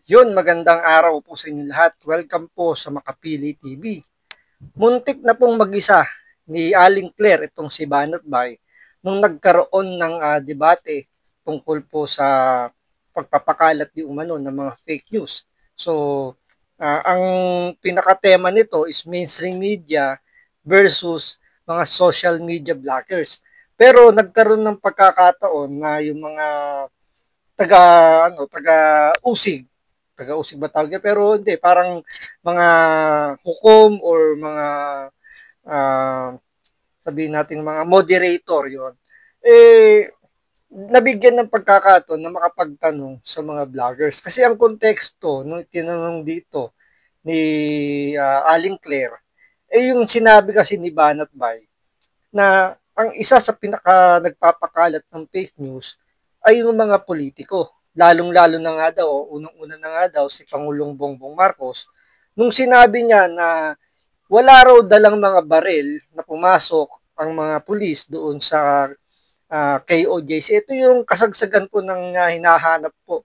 Yun, magandang araw po sa inyo lahat. Welcome po sa Makapili TV. Muntik na pong mag-isa ni Aling Claire itong si Banat Bay nung nagkaroon ng debate tungkol po sa pagpapakalat di umano ng mga fake news. So, ang pinakatema nito is mainstream media versus mga social media bloggers. Pero nagkaroon ng pagkakataon na yung mga taga taga-usig ba tawag niya? Pero hindi, parang mga hukom or mga uh, sabihin natin mga moderator yon. Eh, nabigyan ng pagkakataon na makapagtanong sa mga vloggers. Kasi ang konteksto nung tinanong dito ni Aling Claire, eh yung sinabi kasi ni Banat Bay na ang isa sa pinaka nagpapakalat ng fake news ay yung mga politiko. Lalong-lalo na nga daw, unang-una na nga daw si Pangulong Bongbong Marcos, nung sinabi niya na wala raw dalang mga baril na pumasok ang mga pulis doon sa KOJC. Ito yung kasagsagan po ng hinahanap po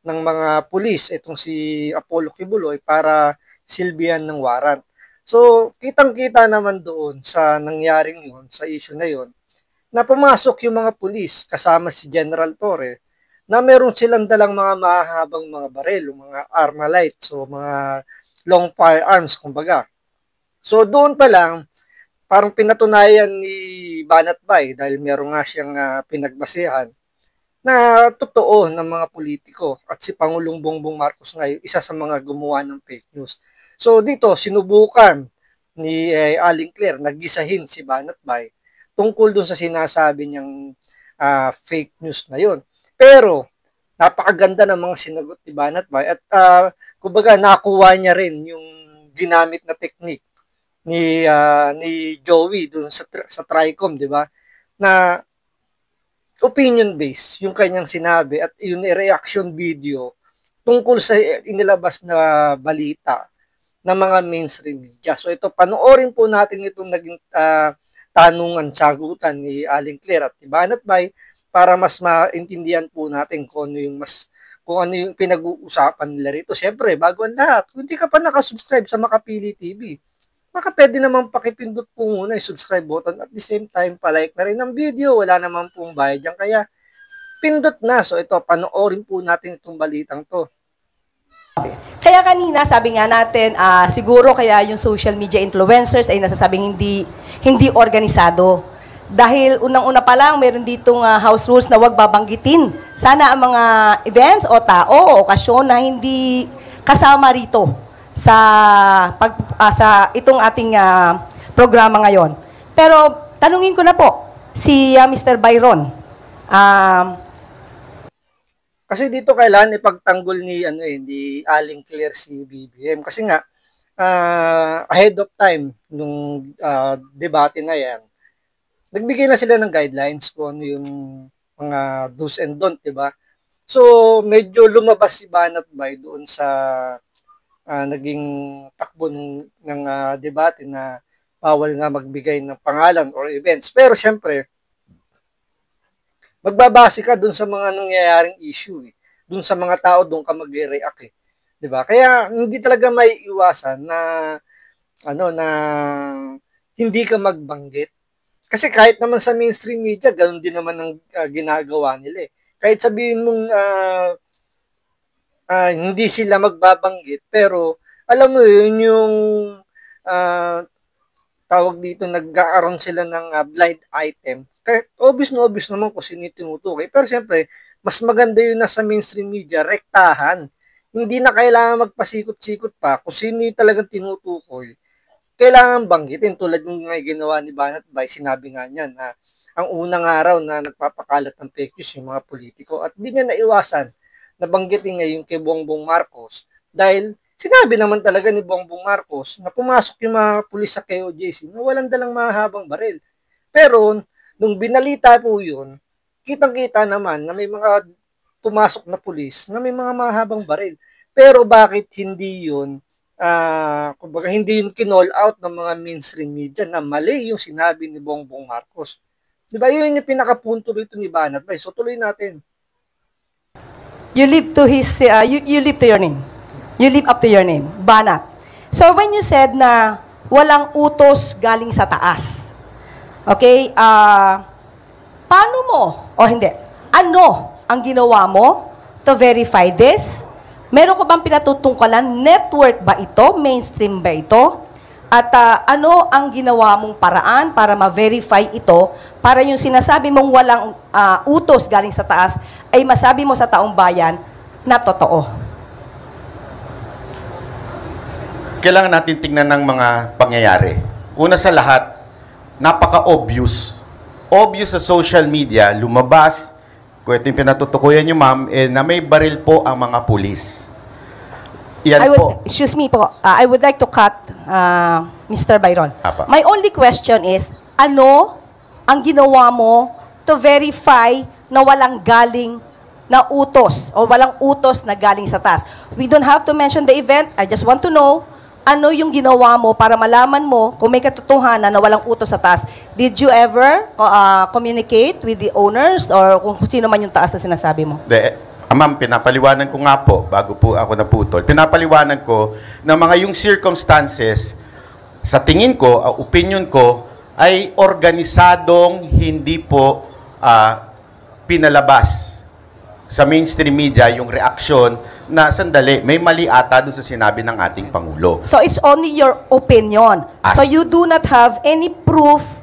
ng mga pulis, itong si Apollo Kibuloy, para silbihan ng warrant. So, kitang-kita naman doon sa nangyaring yun, sa issue na yun, na pumasok yung mga pulis kasama si General Torre na meron silang dalang mga mahahabang mga baril, mga armalite, so mga long firearms, kumbaga. So, doon pa lang, parang pinatunayan ni Banat Bay dahil meron nga siyang pinagbasehan na totoo ng mga politiko at si Pangulong Bongbong Marcos nga isa sa mga gumawa ng fake news. So dito, sinubukan ni Aling Claire nagisahin si Banat Bay tungkol dun sa sinasabi niyang fake news na yon. Pero napakaganda ng mga sinagot ni Banat Bay at kumbaga nakuha niya rin yung ginamit na technique ni Joey dun sa Tricom, di ba? Na opinion based yung kanyang sinabi at yung reaction video tungkol sa inilabas na balita ng mga mainstream media. So ito, panoorin po natin itong naging tanungan, sagutan ni Aling Claire at ni Banat Bay para mas maintindihan po natin kung ano yung pinag-uusapan nila rito. Siyempre, bago ang lahat, kung hindi ka pa nakasubscribe sa Makapili TV, baka pwede naman pakipindot po muna yung subscribe button at the same time palike na rin ang video. Wala naman pong bayad yan. Kaya pindot na. So ito, panoorin po natin itong balitang to. Kaya kanina sabi nga natin, siguro kaya yung social media influencers ay nasasabing hindi organisado. Dahil unang-una pa lang, meron ditong house rules na huwag babanggitin. Sana ang mga events o tao o okasyon na hindi kasama rito sa itong ating programa ngayon. Pero tanungin ko na po si Mr. Byron. Kasi dito kailangan ipagtanggol ni Aling Claire si BBM kasi nga ahead of time nung debate na yan, nagbigay na sila ng guidelines kung ano yung mga do's and don't, di ba? So, medyo lumabas si Banat Bay doon sa naging takbo ng debate na bawal nga magbigay ng pangalan or events. Pero syempre, magbabase ka dun sa mga nangyayaring issue eh. Dun sa mga tao, dun ka magre-react eh. 'Di ba? Kaya hindi talaga may iwasan na na hindi ka magbanggit. Kasi kahit naman sa mainstream media, ganun din naman ang ginagawa nila eh. Kahit sabihin mong hindi sila magbabanggit, pero alam mo yun yung uh, tawag dito, nag-aaroon sila ng blind item. Kaya obvious naman kung sino yung tinutukoy. Pero siyempre, mas maganda yun na sa mainstream media, rektahan. Hindi na kailangan magpasikot-sikot pa kung sino yung talagang tinutukoy. Kailangan banggitin tulad ng nga ginawa ni Banat Bay, sinabi nga niya na ang unang araw na nagpapakalat ng fake news yung mga politiko at hindi niya naiwasan na banggitin nga yung kay Bongbong Marcos dahil sinabi naman talaga ni Bongbong Marcos na pumasok yung mga pulis sa KOJC na walang dalang mahabang baril. Pero nung binalita po yun, kitang-kita naman na may mga pumasok na pulis na may mga mahabang baril. Pero bakit hindi yun kumbaga hindi yun kinall out ng mga mainstream media na mali yung sinabi ni Bongbong Marcos. Di ba yun yung pinakapunto rito ni Banat Bay? So tuloy natin. You live to his, you live to your name. You live up to your name. Banat. So when you said na walang utos galing sa taas, okay, paano mo, o hindi, ano ang ginawa mo to verify this? Meron ko bang pinatutungkalan? Network ba ito? Mainstream ba ito? At ano ang ginawa mong paraan para ma-verify ito para yung sinasabi mong walang utos galing sa taas ay masabi mo sa taong bayan na totoo? Kailangan natin tingnan ng mga pangyayari. Una sa lahat, napaka-obvious. Obvious sa social media, lumabas, kung ito yung pinatutukuyan nyo, ma'am, na may baril po ang mga pulis. Yan po. Excuse me po, I would like to cut Mr. Byron. Apa. My only question is, ano ang ginawa mo to verify na walang galing na utos o walang utos na galing sa taas? We don't have to mention the event. I just want to know ano yung ginawa mo para malaman mo kung may katotohanan na walang utos sa taas. Did you ever communicate with the owners or kung sino man yung taas na sinasabi mo? Ma'am, pinapaliwanan ko nga po, bago po ako naputol, pinapaliwanan ko na mga yung circumstances, sa tingin ko, opinion ko, ay organisadong hindi po pinalabas sa mainstream media yung reaksyon na sandali, may mali ata doon sa sinabi ng ating Pangulo. So it's only your opinion. So you do not have any proof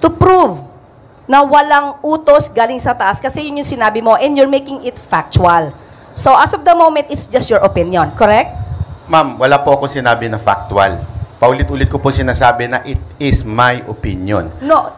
to prove na walang utos galing sa taas kasi yun yung sinabi mo and you're making it factual. So as of the moment, it's just your opinion, correct? Ma'am, wala po ako sinabi na factual. Paulit-ulit ko po sinasabi na it is my opinion. No,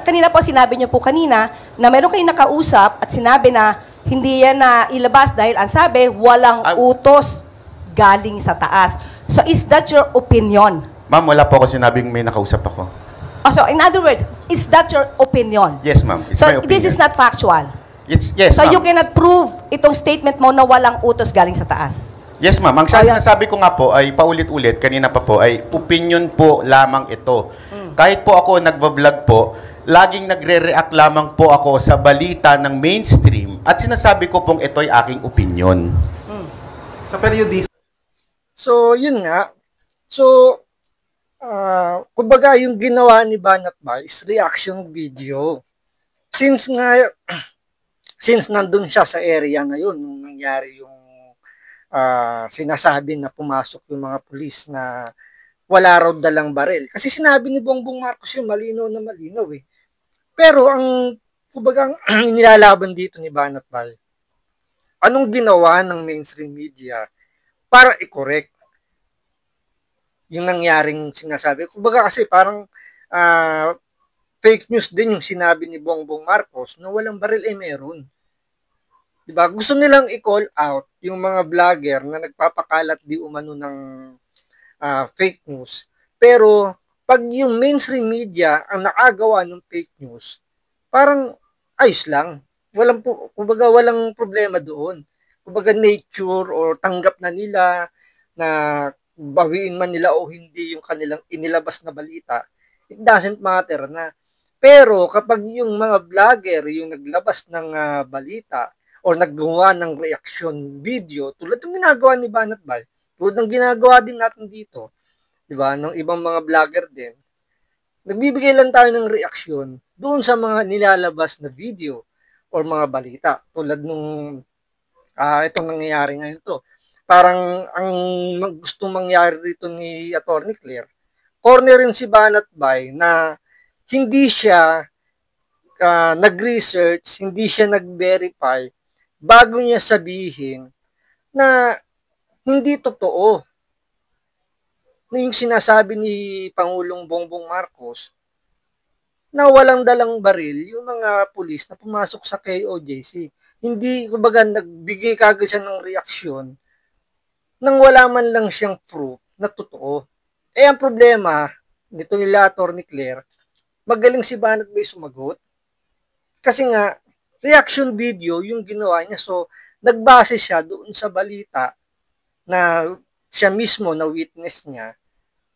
kanina po sinabi niyo po kanina na meron kayong nakausap at sinabi na hindi yan na ilabas dahil ang sabi, walang utos galing sa taas. So is that your opinion? Ma'am, wala po ako sinabing may nakausap ako. Oh, so in other words, is that your opinion? Yes, ma'am. It's So my opinion. this is not factual? Yes, So ma'am. you cannot prove itong statement mo na walang utos galing sa taas? Yes, ma'am. Ang sinasabi ko nga po ay paulit-ulit, kanina pa po, ay opinion po lamang ito. Kahit po ako nagbablog po, laging nagre-react lamang po ako sa balita ng mainstream at sinasabi ko pong ito'y aking opinion. Sa periodista. So, yun nga. So, kumbaga yung ginawa ni Banat Bal is reaction video. Since nandun siya sa area na yun, nung nangyari yung sinasabi na pumasok yung mga pulis na wala raw dalang baril. Kasi sinabi ni Bongbong Marcos yung malinaw na malinaw eh. Pero kumbaga, ang nilalaban dito ni Banat Bal, anong ginawa ng mainstream media para i-correct yung nangyaring sinasabi. Kumbaga kasi parang fake news din yung sinabi ni Bongbong Marcos na walang baril meron. Diba? Gusto nilang i-call out yung mga vlogger na nagpapakalat di umano ng fake news. Pero pag yung mainstream media ang nakagawa ng fake news, parang ayos lang. Kumbaga walang problema doon. Kumbaga nature or tanggap na nila na bawiin man nila o hindi yung kanilang inilabas na balita, it doesn't matter na. Pero kapag yung mga vlogger yung naglabas ng balita o naggawa ng reaction video, tulad ng ginagawa ni Banat Bal, tulad ng ginagawa din natin dito, di ba, ng ibang mga vlogger din, nagbibigay lang tayo ng reaksyon doon sa mga nilalabas na video or mga balita. Tulad nung itong nangyayari ngayon to. Parang ang gustong mangyari dito ni Atty. Claire, cornerin si Banat Bay na hindi siya nag-research, hindi siya nag-verify bago niya sabihin na hindi totoo na yung sinasabi ni Pangulong Bongbong Marcos na walang dalang baril yung mga pulis na pumasok sa KOJC. Hindi, kumbaga, nagbigay kagad siya ng reaksyon nang wala man lang siyang proof na totoo. Ang problema nito nila Atty. Claire, magaling si Banat Bay sumagot. Kasi nga, reaction video yung ginawa niya. So, nagbase siya doon sa balita na siya mismo na witness niya,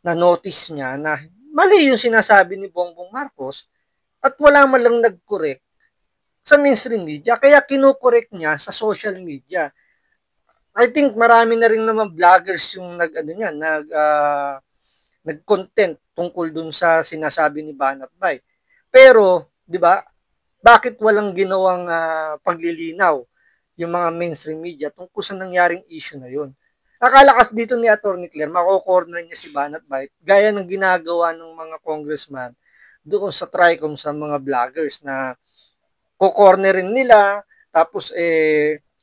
na notice niya na mali yung sinasabi ni Bongbong Marcos at wala man lang nag-correct sa mainstream media. Kaya kinokorek niya sa social media. I think marami na rin naman vloggers yung nag-content tungkol dun sa sinasabi ni Banat Bay. Pero, 'di ba? Bakit walang ginawang paglilinaw yung mga mainstream media tungkol sa nangyaring issue na yun? Akala kasi dito ni Atty. Claire, mako-corner niya si Banat Bay gaya ng ginagawa ng mga congressman doon sa TRICOM sa mga vloggers na ko-cornerin nila, tapos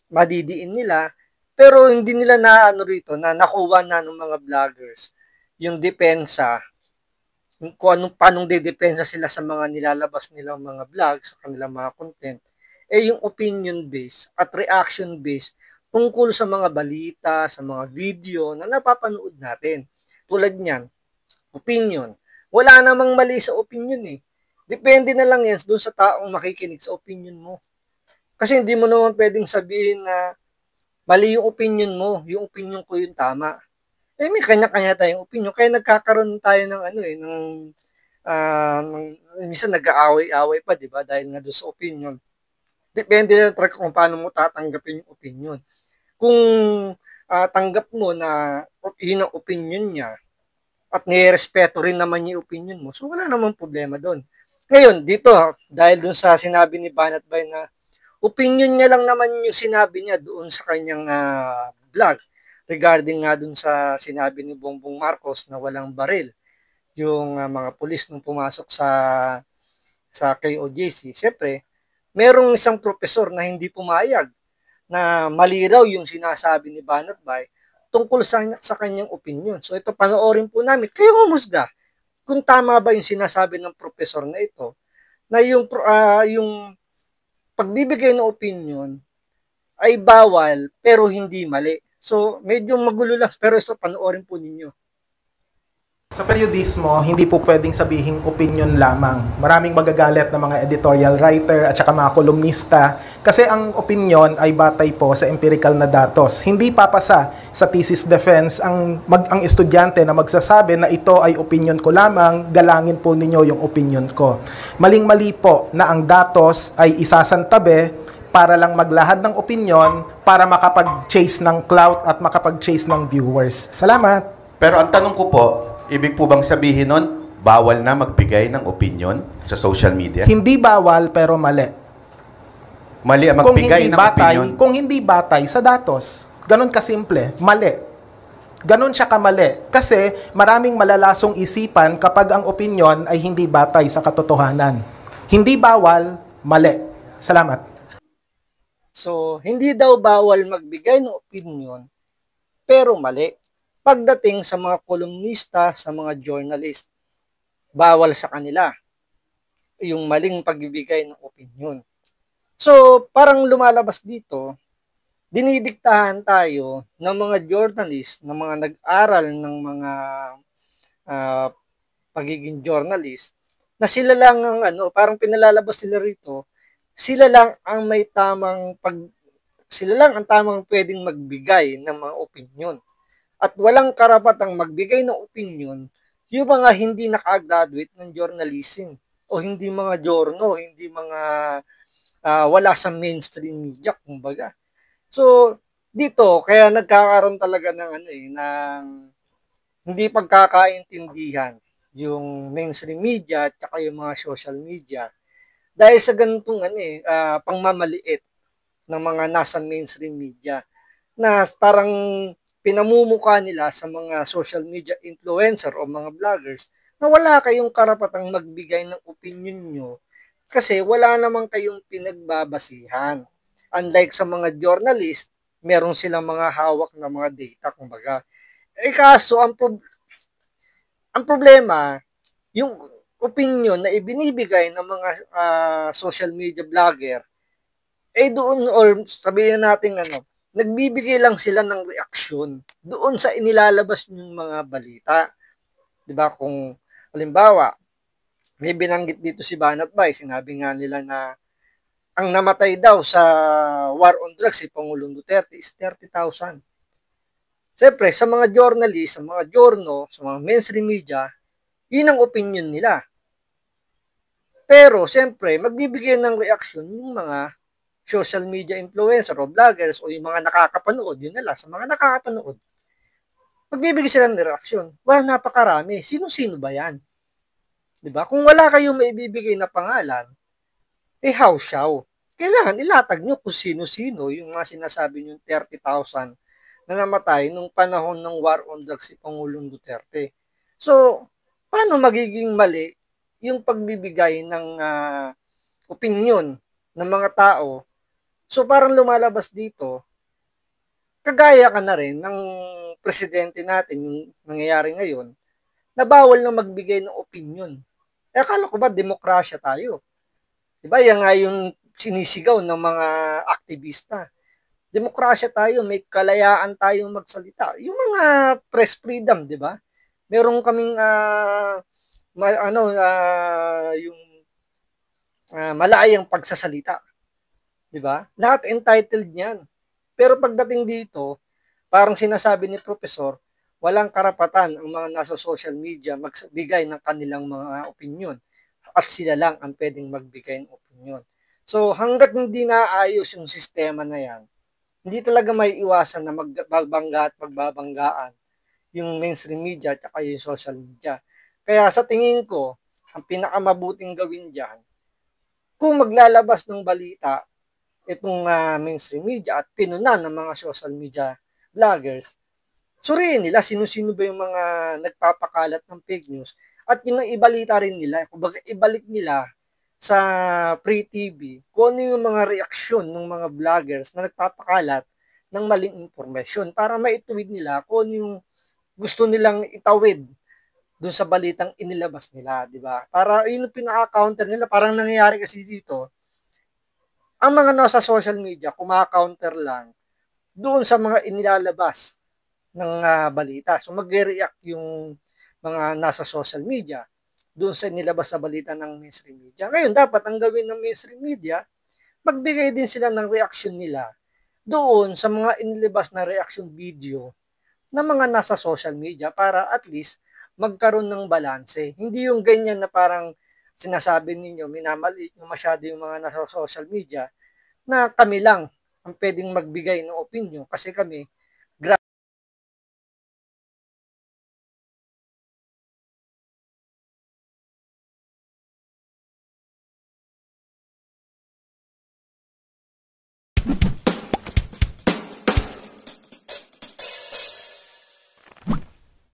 madidiin nila, pero hindi nila naano rito na nakuha na ng mga vloggers yung depensa, kung anong paanong dedepensa sila sa mga nilalabas nilang mga vlog, sa kanilang mga content, yung opinion based at reaction based tungkol sa mga balita, sa mga video na napapanood natin. Tulad niyan, opinion. Wala namang mali sa opinion eh. Depende na lang yan doon sa taong makikinig sa opinion mo. Kasi hindi mo naman pwedeng sabihin na mali yung opinion mo, yung opinion ko yung tama. May kanya-kanya tayong opinion. Kaya nagkakaroon tayo ng minsan nag-aaway-aaway pa, di ba? Dahil nga doon sa opinion. Depende na talaga kung paano mo tatanggapin yung opinion. Kung tanggap mo na yun ang opinion niya, at nirespeto rin naman yung opinion mo, so wala namang problema doon. Ngayon, dito, dahil doon sa sinabi ni Banat Bay na opinion niya lang naman yung sinabi niya doon sa kanyang vlog regarding nga doon sa sinabi ni Bongbong Marcos na walang baril yung mga pulis nung pumasok sa KOJC. Siyempre, merong isang profesor na hindi pumayag na mali raw yung sinasabi ni Banat Bay tungkol sa kanyang opinion. So ito, panoorin po namin. Kayo humusga kung tama ba yung sinasabi ng profesor na ito na yung pagbibigay ng opinion ay bawal pero hindi mali. So medyo magulo lang pero ito, panoorin po ninyo. Sa periodismo, hindi po pwedeng sabihing opinion lamang. Maraming magagalit na mga editorial writer at saka mga kolumnista kasi ang opinion ay batay po sa empirical na datos. Hindi papasa sa thesis defense ang estudyante na magsasabi na ito ay opinion ko lamang, galangin po ninyo yung opinion ko. Maling-mali po na ang datos ay isasantabi para lang maglahad ng opinion para makapag-chase ng clout at makapag-chase ng viewers. Salamat! Pero ang tanong ko po, ibig po bang sabihin nun, bawal na magbigay ng opinion sa social media? Hindi bawal pero mali. Mali ang magbigay ng opinion? Kung hindi batay sa datos. Ganon kasimple. Mali. Ganon siya kamali. Kasi maraming malalasong isipan kapag ang opinion ay hindi batay sa katotohanan. Hindi bawal, mali. Salamat. So, hindi daw bawal magbigay ng opinion, pero mali. Pagdating sa mga kolumnista, sa mga journalist, bawal sa kanila yung maling pagbibigay ng opinion. So, parang lumalabas dito, dinidiktahan tayo ng mga journalist, ng mga nag-aral ng mga pagiging journalist, na sila lang ang parang pinalalabas sila rito, sila lang ang may sila lang ang tamang pwedeng magbigay ng mga opinion. At walang karapatang magbigay ng opinion yung mga hindi naka-graduate ng journalism o hindi mga journo, hindi mga wala sa mainstream media, kumbaga. So, dito, kaya nagkakaroon talaga ng hindi pagkakaintindihan yung mainstream media at saka yung mga social media dahil sa ganitong pangmamaliit ng mga nasa mainstream media na parang pinamumuka nila sa mga social media influencer o mga vloggers na wala kayong karapatang magbigay ng opinion nyo kasi wala naman kayong pinagbabasihan. Unlike sa mga journalist, meron silang mga hawak na mga data, kumbaga. Kaso, ang problema, yung opinion na ibinibigay ng mga social media vlogger, doon, or sabihin natin nagbibigay lang sila ng reaksyon doon sa inilalabas ng mga balita. 'Di ba? Kung halimbawa, may binanggit dito si Banat Bay, sinabi nga nila na ang namatay daw sa war on drugs si Pangulong Duterte is 30,000. Siyempre, sa mga journalist, sa mga journal, sa mga mainstream media, yun ang opinion nila. Pero, siyempre, magbibigay ng reaksyon yung mga social media influencer o vloggers o yung mga nakakapanood, yun na lang, sa mga nakakapanood, magbibigay sila ng reaksyon. Well, napakarami. Sino-sino ba yan? Diba? Kung wala kayong maibibigay na pangalan, how siyaw. Kailangan ilatag nyo kung sino-sino yung mga sinasabi nyo 30,000 na namatay nung panahon ng war on drugs si Pangulong Duterte. So, paano magiging mali yung pagbibigay ng opinion ng mga tao? So, parang lumalabas dito, kagaya ka na rin ng presidente natin, yung nangyayari ngayon, na bawal na magbigay ng opinion. Akala ko ba demokrasya tayo? Diba? Yan nga yung sinisigaw ng mga aktivista. Demokrasya tayo, may kalayaan tayong magsalita. Yung mga press freedom, di ba? Meron kaming yung malayang pagsasalita, di ba? Lahat entitled niyan. Pero pagdating dito, parang sinasabi ni Professor, walang karapatan ang mga nasa social media magbigay ng kanilang mga opinion at sila lang ang pwedeng magbigay ng opinion. So hanggat hindi naayos yung sistema na yan, hindi talaga may iwasan na magbabangga at magbabanggaan yung mainstream media at saka yung social media. Kaya sa tingin ko, ang pinakamabuting gawin dyan, kung maglalabas ng balita itong mainstream media at pinunan ng mga social media vloggers, suriin nila sino-sino ba yung mga nagpapakalat ng fake news at yun ang ibalita rin nila. Kumbaga ibalik nila sa Free TV kung ano yung mga reaksyon ng mga vloggers na nagpapakalat ng maling impormasyon para maituwid nila kung ano yung gusto nilang itawid dun sa balitang inilabas nila, di ba? Para yun yung pinaka-counter nila. Parang nangyayari kasi dito, ang mga nasa social media, kumaka-counter lang doon sa mga inilalabas ng balita. So magre-react yung mga nasa social media doon sa nilabas na balita ng mainstream media. Ngayon, dapat ang gawin ng mainstream media, magbigay din sila ng reaction nila doon sa mga inilabas na reaction video ng mga nasa social media para at least magkaroon ng balanse. Hindi yung ganyan na parang sinasabi ninyo, minamaliit nyo masyado yung mga nasa social media na kami lang ang pwedeng magbigay ng opinion kasi kami